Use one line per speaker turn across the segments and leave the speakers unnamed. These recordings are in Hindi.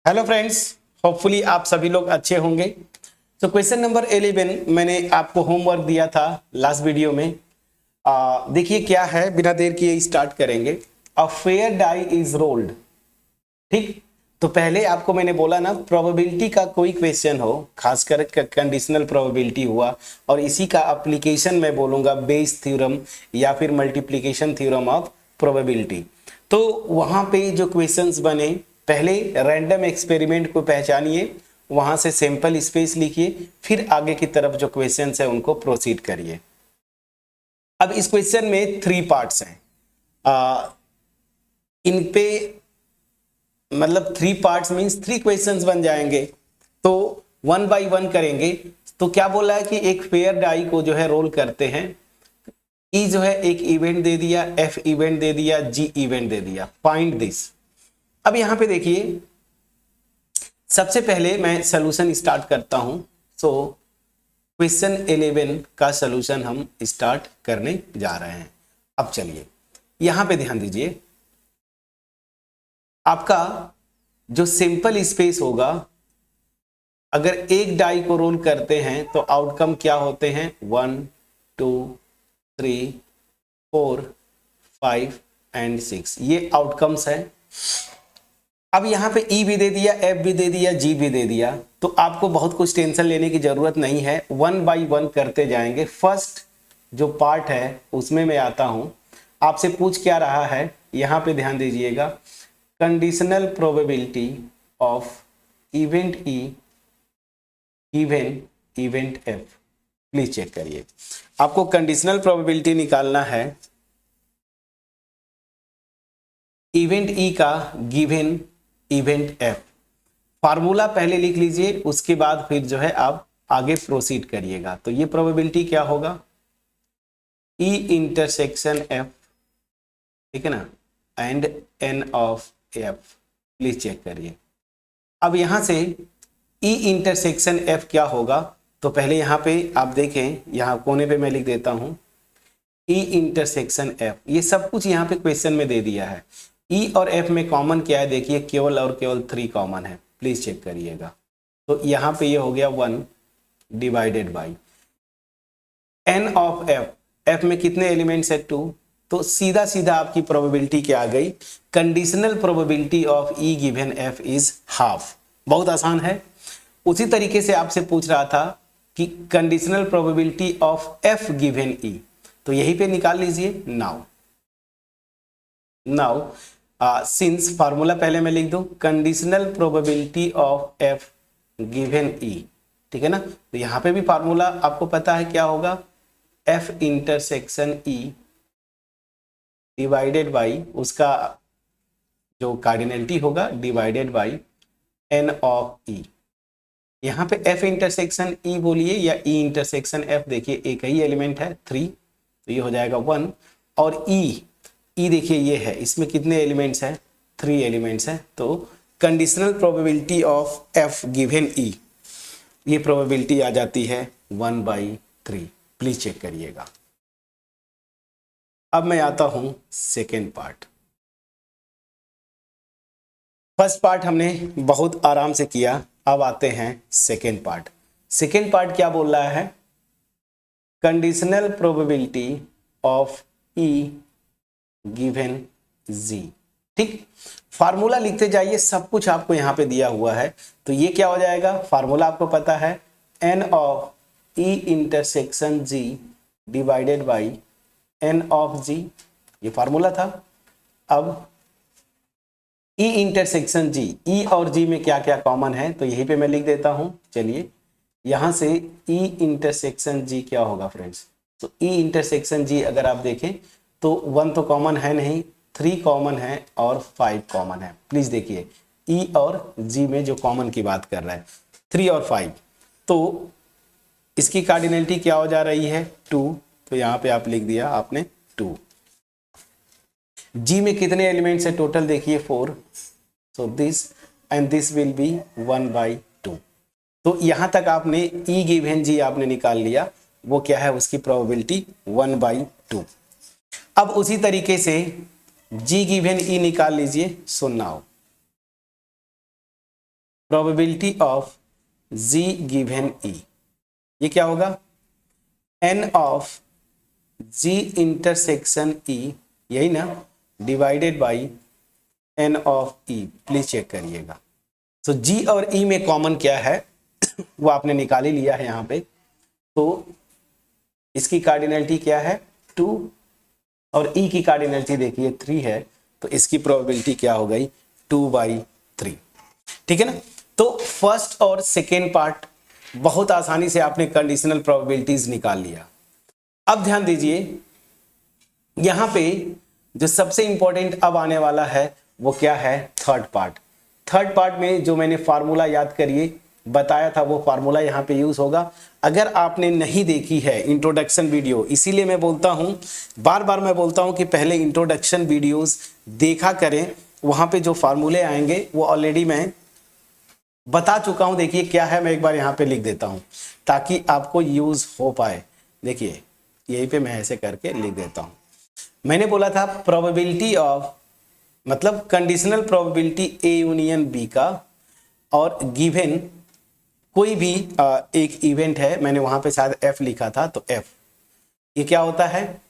हेलो फ्रेंड्स, होपफुली आप सभी लोग अच्छे होंगे। तो क्वेश्चन नंबर 11 मैंने आपको होमवर्क दिया था लास्ट वीडियो में। देखिए क्या है, बिना देर किए स्टार्ट करेंगे। A fair die is rolled. ठीक, तो पहले आपको मैंने बोला ना, प्रोबेबिलिटी का कोई क्वेश्चन हो, खासकर कंडीशनल प्रोबेबिलिटी हुआ और इसी का एप्लीकेशन मैं बोलूंगा बेस थ्योरम या फिर मल्टीप्लिकेशन थ्योरम ऑफ प्रोबेबिलिटी। तो वहां पे जो क्वेश्चंस बने, पहले रैंडम एक्सपेरिमेंट को पहचानिए, वहां से सैंपल स्पेस लिखिए, फिर आगे की तरफ जो क्वेश्चंस है उनको प्रोसीड करिए। अब इस क्वेश्चन में 3 पार्ट्स हैं। इन पे मतलब 3 पार्ट्स मींस 3 क्वेश्चंस बन जाएंगे, तो 1 बाय 1 करेंगे। तो क्या बोला है कि एक फेयर डाई को जो है रोल करते हैं। ई जो है एक इवेंट दे दिया, एफ इवेंट दे दिया, जी इवेंट दे दिया, फाइंड दिस। अब यहां पे देखिए, सबसे पहले मैं सॉल्यूशन स्टार्ट करता हूं। सो क्वेश्चन 11 का सॉल्यूशन हम स्टार्ट करने जा रहे हैं। अब चलिए यहां पे ध्यान दीजिए, आपका जो सिंपल स्पेस होगा, अगर एक डाई को रोल करते हैं तो आउटकम क्या होते हैं, 1 2 3 4 5 एंड 6, ये आउटकम्स है। अब यहां पे ई भी दे दिया, एफ भी दे दिया, जी भी दे दिया, तो आपको बहुत कुछ टेंशन लेने की जरूरत नहीं है। 1 बाय 1 करते जाएंगे। फर्स्ट जो पार्ट है उसमें मैं आता हूं। आपसे पूछ क्या रहा है, यहां पे ध्यान दीजिएगा, conditional probability of event E given event F. Please check करिए, आपको कंडीशनल प्रोबेबिलिटी निकालना है इवेंट ई का गिवन इवेंट एफ। फार्मूला पहले लिख लीजिए, उसके बाद फिर जो है आप आगे प्रोसीड करिएगा। तो ये प्रोबेबिलिटी क्या होगा, ई इंटरसेक्शन एफ, ठीक है ना, and N of F. Please check करिए। अब यहां से ई इंटरसेक्शन एफ क्या होगा, तो पहले यहां पे आप देखें, यहां कोने पे मैं लिख देता हूं ई इंटरसेक्शन एफ। ये सब कुछ यहां पे क्वेश्चन में दे दिया है। ई और एफ में कॉमन क्या है, देखिए केवल और केवल 3 कॉमन है। प्लीज चेक करिएगा। तो यहां पे ये हो गया 1 divided by N of F. F में कितने एलिमेंट्स है, 2। तो सीधा सीधा आपकी प्रोबेबिलिटी क्या आ गई, conditional probability of E given F is half. बहुत आसान है। उसी तरीके से आपसे पूछ रहा था कि conditional probability of F given E, तो यहीं पे निकाल लीजिए। नाउ सिंस फार्मूला पहले मैं लिख दूं, conditional probability of F given E, ठीक है ना। तो यहां पे भी फार्मूला आपको पता है क्या होगा, F intersection E divided by उसका जो कार्डिनलिटी होगा डिवाइडेड बाई एन ऑफ ई। यहां पे एफ इंटरसेक्शन ई बोलिए या ई इंटरसेक्शन एफ, देखिए एक ही एलिमेंट है 3, तो ये हो जाएगा 1। और ई देखिए ये है, इसमें कितने एलिमेंट्स हैं, 3 एलिमेंट्स हैं। तो conditional probability of F given E, ये प्रोबेबिलिटी आ जाती है 1/3। प्लीज चेक करिएगा। अब मैं आता हूं सेकेंड पार्ट। फर्स्ट पार्ट हमने बहुत आराम से किया, अब आते हैं सेकेंड पार्ट। सेकेंड पार्ट क्या बोल रहा है, conditional probability of E given G. ठीक, फार्मूला लिखते जाइए, सब कुछ आपको यहां पे दिया हुआ है। तो ये क्या हो जाएगा, फार्मूला आपको पता है, N of E intersection G divided by N of G, ये फार्मूला था। अब ई इंटरसेक्शन जी, ई और जी में क्या क्या कॉमन है, तो यहीं पे मैं लिख देता हूं। चलिए यहां से ई इंटरसेक्शन जी क्या होगा फ्रेंड्स, तो ई इंटरसेक्शन जी अगर आप देखें तो 1 तो कॉमन है नहीं, 3 कॉमन है और 5 कॉमन है। प्लीज देखिए ई और जी में जो कॉमन की बात कर रहा है 3 और 5, तो इसकी कार्डिनलिटी क्या हो जा रही है, 2। तो यहां पे आप लिख दिया आपने 2। जी में कितने एलिमेंट्स है टोटल, देखिए 4। So this and this will be 1/2। तो यहां तक आपने ई गिवन जी आपने निकाल लिया, वो क्या है, उसकी प्रोबेबिलिटी 1/2। अब उसी तरीके से जी गिवन ई निकाल लीजिए। So now probability of G given E, ये क्या होगा, N of G intersection E, यही ना, divided by N of E. Please check करिएगा। तो जी और ई में कॉमन क्या है वो आपने निकाल ही लिया है यहाँ पे। तो इसकी कार्डिनलिटी क्या है 2 और ई की कार्डिनलिटी देखिए 3 है, तो इसकी प्रोबेबिलिटी क्या हो गई 2/3। ठीक है ना। तो फर्स्ट और सेकेंड पार्ट बहुत आसानी से आपने कंडीशनल प्रोबेबिलिटीज निकाल लिया। अब ध्यान दीजिए यहां पे जो सबसे इंपॉर्टेंट अब आने वाला है वो क्या है, थर्ड पार्ट। थर्ड पार्ट में जो मैंने फार्मूला याद करिए बताया था वो फार्मूला यहां पे यूज होगा। अगर आपने नहीं देखी है इंट्रोडक्शन वीडियो, इसीलिए मैं बोलता हूं, बार बार मैं बोलता हूं कि पहले इंट्रोडक्शन वीडियोस देखा करें, वहां पे जो फार्मूले आएंगे वो ऑलरेडी मैं बता चुका हूं। देखिए क्या है, मैं एक बार यहां पे लिख देता हूं ताकि आपको यूज हो पाए। देखिए यहीं पे मैं ऐसे करके लिख देता हूं। मैंने बोला था प्रोबेबिलिटी ऑफ, मतलब conditional probability A union B का, और गिवन कोई भी एक इवेंट है, मैंने वहां पे शायद एफ लिखा था, तो एफ ये क्या होता है,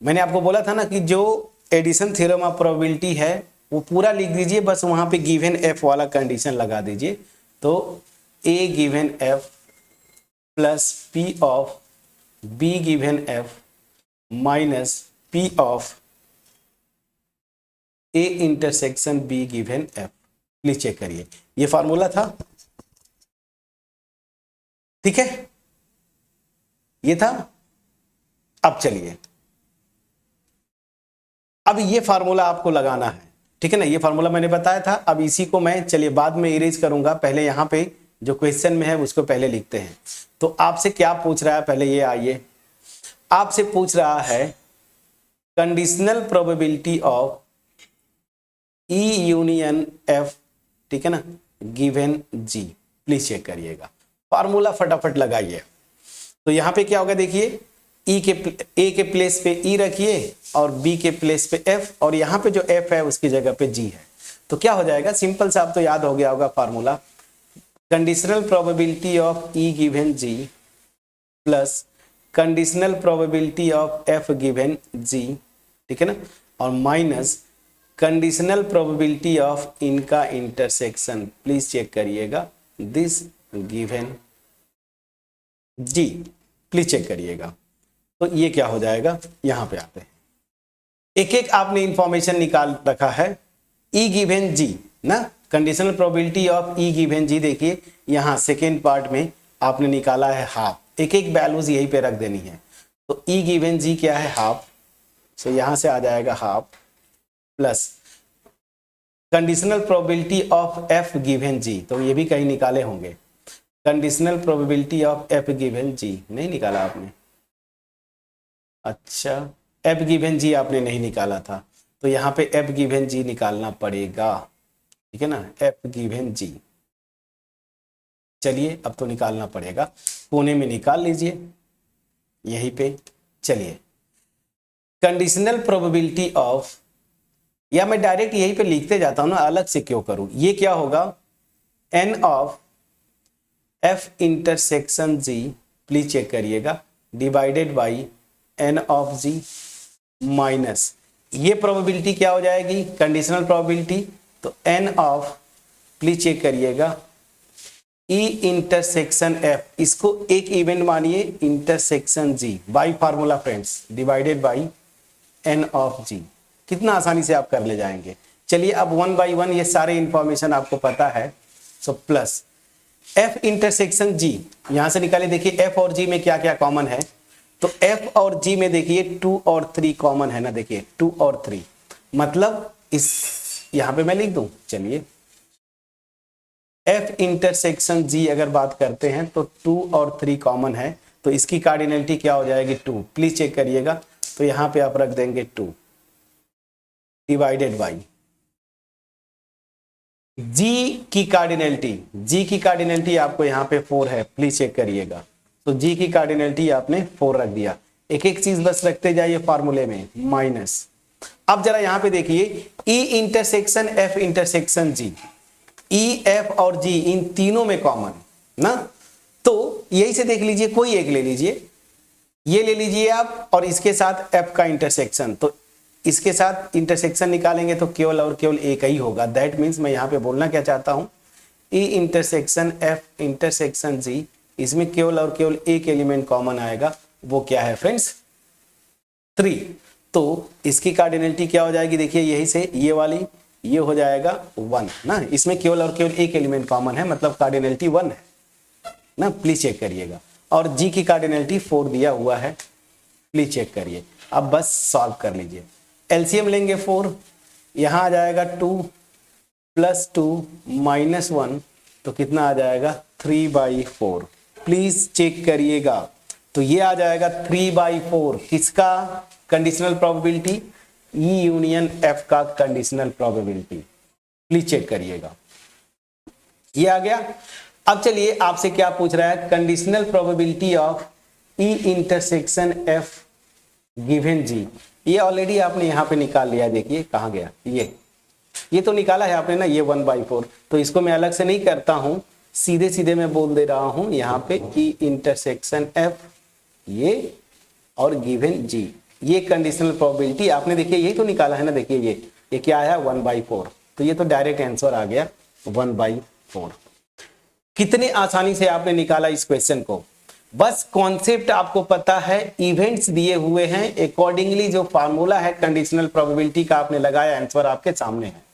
मैंने आपको बोला था ना कि जो एडिशन थ्योरम ऑफ प्रोबेबिलिटी है वो पूरा लिख दीजिए, बस वहां पे गिवन एफ वाला कंडीशन लगा दीजिए। तो A given F plus P of B given F minus P of A intersection B given F. Please check करिए, ये फार्मूला था, ठीक है, ये था। अब चलिए, अब ये फार्मूला आपको लगाना है, ठीक है ना, ये फार्मूला मैंने बताया था। अब इसी को मैं चलिए बाद में इरेज करूंगा, पहले यहां पे जो क्वेश्चन में है उसको पहले लिखते हैं। तो आपसे क्या पूछ रहा है, पहले ये आइए, आपसे पूछ रहा है conditional probability of E union F, ठीक है ना, गिवन जी। प्लीज चेक करिएगा, फार्मूला फटाफट लगाइए। तो यहां पे क्या होगा देखिए, ई के ए के प्लेस पे ई रखिए और बी के प्लेस पे एफ, और यहां पे जो एफ है उसकी जगह पे जी है। तो क्या हो जाएगा, सिंपल सा, आप तो याद हो गया होगा formula, conditional probability of E given G plus conditional probability of F given G, ठीक है ना, और माइनस कंडीशनल प्रोबेबिलिटी ऑफ इनका इंटरसेक्शन। प्लीज चेक करिएगा, this given G. Please check करिएगा। तो ये क्या हो जाएगा, यहां पे आते हैं, एक एक आपने इंफॉर्मेशन निकाल रखा है। ई गिवन जी ना, conditional probability of E given G, देखिए यहां सेकेंड पार्ट में आपने निकाला है हाफ, एक एक वैल्यूज यहीं पे रख देनी है। तो ई गिवन जी क्या है, हाफ, सो यहां से आ जाएगा half plus conditional probability of F given G, तो ये भी कहीं निकाले होंगे, conditional probability of F given G नहीं निकाला आपने, अच्छा एफ गिवन जी आपने नहीं निकाला था, तो यहाँ पे एफ गिवन जी निकालना पड़ेगा, ठीक है ना, एफ गिवन जी। चलिए अब तो निकालना पड़ेगा, कोने में निकाल लीजिए यहीं पे। चलिए कंडीशनल प्रोबेबिलिटी ऑफ, या मैं डायरेक्ट यहीं पे लिखते जाता हूं ना, अलग से क्यों करूं, ये क्या होगा, N of F intersection G, please check करिएगा, divided by N of G minus, ये प्रोबेबिलिटी क्या हो जाएगी, कंडीशनल प्रोबेबिलिटी, तो एन ऑफ, प्लीज चेक करिएगा, ई इंटरसेक्शन एफ, इसको एक इवेंट मानिए, intersection G by formula friends, divided by N of G. कितना आसानी से आप कर ले जाएंगे। चलिए अब 1 बाई 1 ये सारे इंफॉर्मेशन आपको पता है, सो प्लस एफ इंटरसेक्शन जी, यहां से निकाले, देखिए एफ और जी में क्या क्या कॉमन है, तो एफ और जी में देखिए 2 और 3 कॉमन है ना, देखिए 2 और 3, मतलब इस यहां पे मैं लिख दूं, चलिए एफ इंटरसेक्शन जी अगर बात करते हैं तो 2 और 3 कॉमन है, तो इसकी कार्डिनलिटी क्या हो जाएगी 2। प्लीज चेक करिएगा, तो यहां पे आप रख देंगे 2 डिवाइडेड बाई जी की कार्डिनलिटी, जी की कार्डिनलिटी आपको यहां पे 4 है, प्लीज चेक करिएगा, तो जी की कार्डिनलिटी आपने 4 रख दिया। एक एक चीज बस रखते जाइए फार्मूले में, माइनस, अब जरा यहां पे देखिए ई इंटरसेक्शन एफ इंटरसेक्शन जी, ई, एफ और जी इन तीनों में कॉमन ना, तो यही से देख लीजिए, कोई एक ले लीजिए, ये ले लीजिए आप, और इसके साथ एफ का इंटरसेक्शन, तो इसके साथ इंटरसेक्शन निकालेंगे तो केवल और केवल एक ही होगा। दैट मीन्स मैं यहाँ पे बोलना क्या चाहता हूँ, ई इंटरसेक्शन एफ इंटरसेक्शन जी, इसमें केवल और केवल एक एलिमेंट कॉमन आएगा, वो क्या है फ्रेंड्स, 3। तो इसकी कार्डिनलिटी क्या हो जाएगी, देखिए यही से ये वाली, ये हो जाएगा 1 ना, इसमें केवल और केवल एक एलिमेंट कॉमन है, मतलब कार्डिनलिटी 1 है ना, प्लीज चेक करिएगा। और जी की कार्डिनलिटी 4 दिया हुआ है, प्लीज चेक करिए। अब बस सॉल्व कर लीजिए, एलसीएम लेंगे 4, यहां आ जाएगा 2 + 2 - 1, तो कितना आ जाएगा 3/4, प्लीज चेक करिएगा। तो ये आ जाएगा 3/4 किसका conditional probability, E union F का कंडीशनल प्रोबेबिलिटी, प्लीज चेक करिएगा, ये आ गया। अब चलिए आपसे क्या पूछ रहा है, conditional probability of E intersection F given G, ये ऑलरेडी आपने यहां पे निकाल लिया, देखिए कहां गया, ये तो निकाला है आपने ना, ये 1/4, तो इसको मैं अलग से नहीं करता हूं, सीधे सीधे मैं बोल दे रहा हूं यहाँ पे ई इंटरसेक्शन एफ ये और गिवन जी, ये कंडीशनल प्रोबेबिलिटी आपने देखिए यही तो निकाला है ना, देखिए ये क्या आया 1/4, तो ये तो डायरेक्ट आंसर आ गया 1/4। कितने आसानी से आपने निकाला इस क्वेश्चन को, बस कॉन्सेप्ट आपको पता है, इवेंट्स दिए हुए हैं, अकॉर्डिंगली जो फार्मूला है कंडीशनल प्रोबेबिलिटी का आपने लगाया, आंसर आपके सामने है।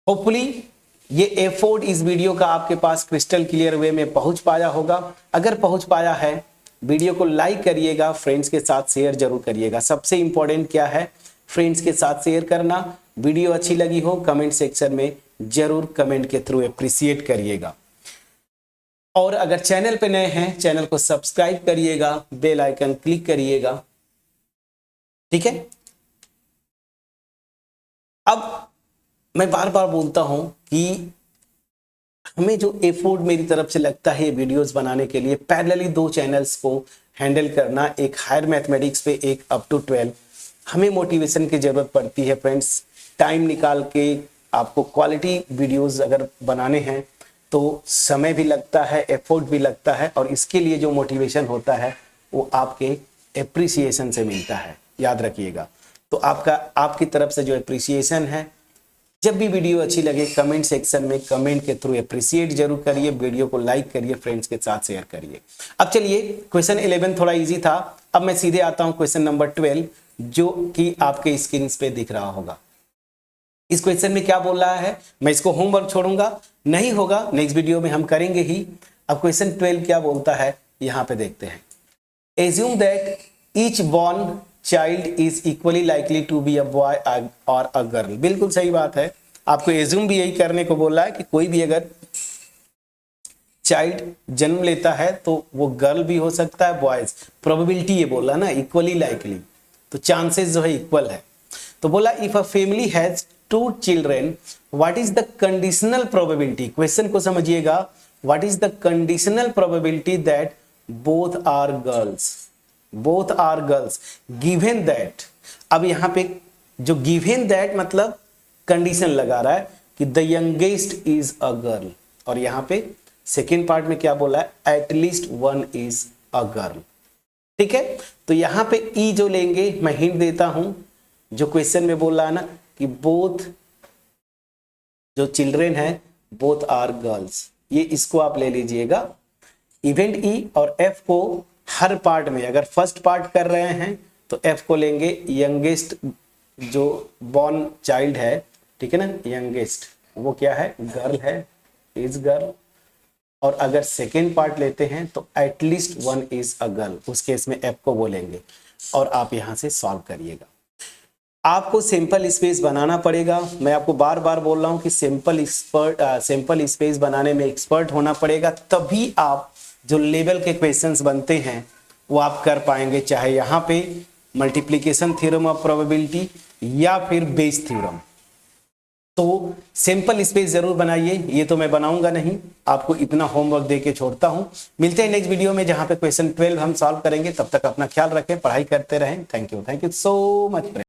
होपफुली ये एफर्ट इस वीडियो का आपके पास क्रिस्टल क्लियर वे में पहुंच पाया होगा। अगर पहुंच पाया है, वीडियो को लाइक करिएगा, फ्रेंड्स के साथ शेयर जरूर करिएगा। सबसे इंपॉर्टेंट क्या है, फ्रेंड्स के साथ शेयर करना। वीडियो अच्छी लगी हो कमेंट सेक्शन में जरूर कमेंट के थ्रू अप्रिशिएट करिएगा, और अगर चैनल पे नए हैं चैनल को सब्सक्राइब करिएगा, बेल आइकन क्लिक करिएगा, ठीक है। अब मैं बार बार बोलता हूं कि हमें जो एफर्ट मेरी तरफ से लगता है वीडियोस बनाने के लिए, पैरेलली 2 चैनल्स को हैंडल करना, एक हायर मैथमेटिक्स पे, एक अप टू 12, हमें मोटिवेशन की जरूरत पड़ती है फ्रेंड्स। टाइम निकाल के आपको क्वालिटी वीडियोस अगर बनाने हैं तो समय भी लगता है, एफर्ट भी लगता है, और इसके लिए जो मोटिवेशन होता है वो आपके एप्रिसिएशन से मिलता है, याद रखिएगा। तो आपकी तरफ से जो एप्रिसिएशन है, जब भी वीडियो अच्छी लगे कमेंट सेक्शन में कमेंट के थ्रू अप्रिशिएट जरूर करिए, वीडियो को लाइक करिए, फ्रेंड्स के साथ शेयर करिए। अब चलिए क्वेश्चन 11 थोड़ा इजी था, अब मैं सीधे आता हूं क्वेश्चन नंबर 12, जो कि आपके स्क्रीन पे दिख रहा होगा। इस क्वेश्चन में क्या बोल रहा है, मैं इसको होमवर्क छोड़ूंगा, नहीं होगा नेक्स्ट वीडियो में हम करेंगे ही। अब क्वेश्चन 12 क्या बोलता है, यहां पे देखते हैं। Assume that each born child is equally likely to be a boy और अ गर्ल। बिल्कुल सही बात है, आपको एज्यूम भी यही करने को बोला है कि कोई भी अगर चाइल्ड जन्म लेता है तो वो गर्ल भी हो सकता है, बॉयज। प्रोबेबिलिटी ये बोला ना, इक्वली लाइकली, तो चांसेस जो है इक्वल है। तो बोला if a family has 2 children what is the conditional probability, question को समझिएगा, what is the conditional probability that both are girls, both are girls given that. अब यहां पे जो गिवन दैट मतलब कंडीशन लगा रहा है कि the youngest is a girl, और यहां पे सेकेंड पार्ट में क्या बोला है, एटलीस्ट 1 इज अ गर्ल, ठीक है। तो यहां पे ई जो लेंगे, मैं हिंट देता हूं, जो क्वेश्चन में बोल रहा है ना कि बोथ जो चिल्ड्रेन है बोथ आर गर्ल्स, ये इसको आप ले लीजिएगा। इवेंट ई और एफ को हर पार्ट में, अगर फर्स्ट पार्ट कर रहे हैं तो एफ को लेंगे, यंगेस्ट जो बॉर्न चाइल्ड है, ठीक है ना, यंगेस्ट वो क्या है, गर्ल है, इज गर्ल। और अगर सेकेंड पार्ट लेते हैं तो एटलीस्ट 1 इज अ गर्ल, उस केस में एफ को बोलेंगे, और आप यहां से सॉल्व करिएगा। आपको सिंपल स्पेस बनाना पड़ेगा, मैं आपको बार बार बोल रहा हूं कि सिंपल स्पेस बनाने में एक्सपर्ट होना पड़ेगा, तभी आप जो लेवल के क्वेश्चंस बनते हैं वो आप कर पाएंगे, चाहे यहाँ पे मल्टीप्लिकेशन थ्योरम ऑफ प्रोबेबिलिटी या फिर बेस थ्योरम। तो सिंपल स्पेस जरूर बनाइए, ये तो मैं बनाऊंगा नहीं, आपको इतना होमवर्क दे के छोड़ता हूं। मिलते हैं नेक्स्ट वीडियो में जहां पे क्वेश्चन 12 हम सॉल्व करेंगे, तब तक अपना ख्याल रखें, पढ़ाई करते रहें। Thank you so much.